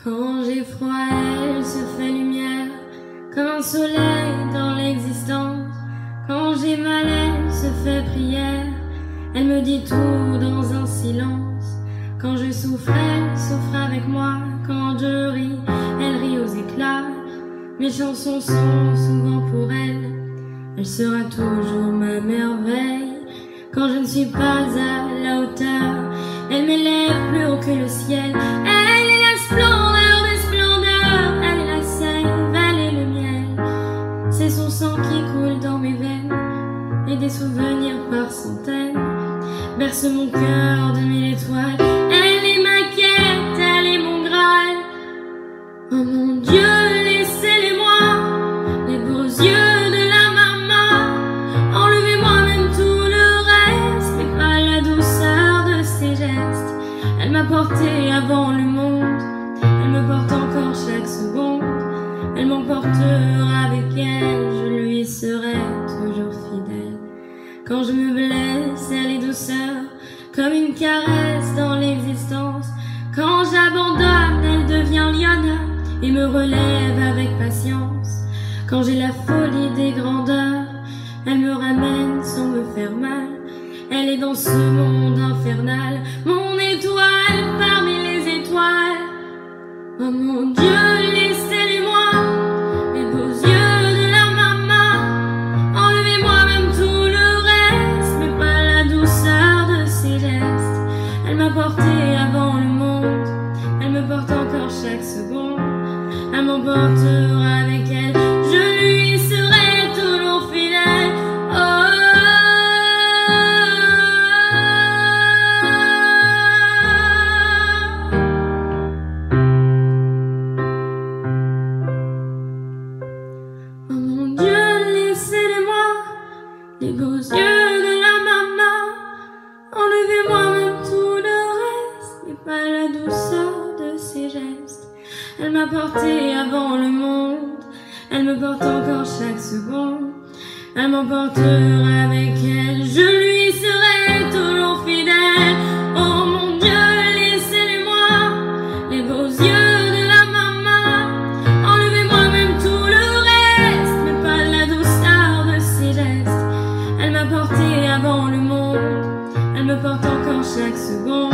Quand j'ai froid, elle se fait lumière, comme un soleil dans l'existence. Quand j'ai mal, elle se fait prière, elle me dit tout dans un silence. Quand je souffre, elle souffre avec moi. Quand je ris, elle rit aux éclats. Mes chansons sont souvent pour elle, elle sera toujours ma merveille. Quand je ne suis pas à la hauteur, elle m'élève plus haut que le ciel. Elle est la splendeur des splendeurs, elle est la sève, elle est le miel. C'est son sang qui coule dans mes veines, et des souvenirs par centaines bercent mon cœur de mille étoiles. Elle est ma quête, elle est mon Graal. Oh mon Dieu, laissez-les-moi, les beaux yeux de la maman. Enlevez-moi même tout le reste, mais pas la douceur de ses gestes. Elle m'a porté avant le monde, elle me porte encore chaque seconde. Elle m'emportera avec elle, je lui serai toujours fidèle. Quand je me blesse, elle est douceur, comme une caresse dans l'existence. Quand j'abandonne, elle devient lionne et me relève avec patience. Quand j'ai la folie des grandeurs, elle me ramène sans me faire mal. Elle est dans ce monde infernal, mon étoile parmi les étoiles. Oh mon Dieu, laissez-les-moi, les beaux yeux de la maman. Enlevez-moi même tout le reste, mais pas la douceur de ses gestes. Elle m'a porté avant le monde, elle me porte encore chaque seconde. Elle m'emportera avec elle, je lui serai toujours fidèle. Oh, oh mon Dieu, laissez-les-moi, les beaux yeux de la maman. Enlevez-moi même tout le reste, mais pas la douceur de ses gestes. Elle m'a porté avant le monde, elle me porte encore chaque seconde. Elle m'emportera avec elle, je lui serai toujours fidèle. Oh mon Dieu, laissez-les-moi, les beaux yeux de la maman. Enlevez-moi même tout le reste, mais pas la douceur de ses gestes. Elle m'a porté avant le monde, elle me porte encore chaque seconde.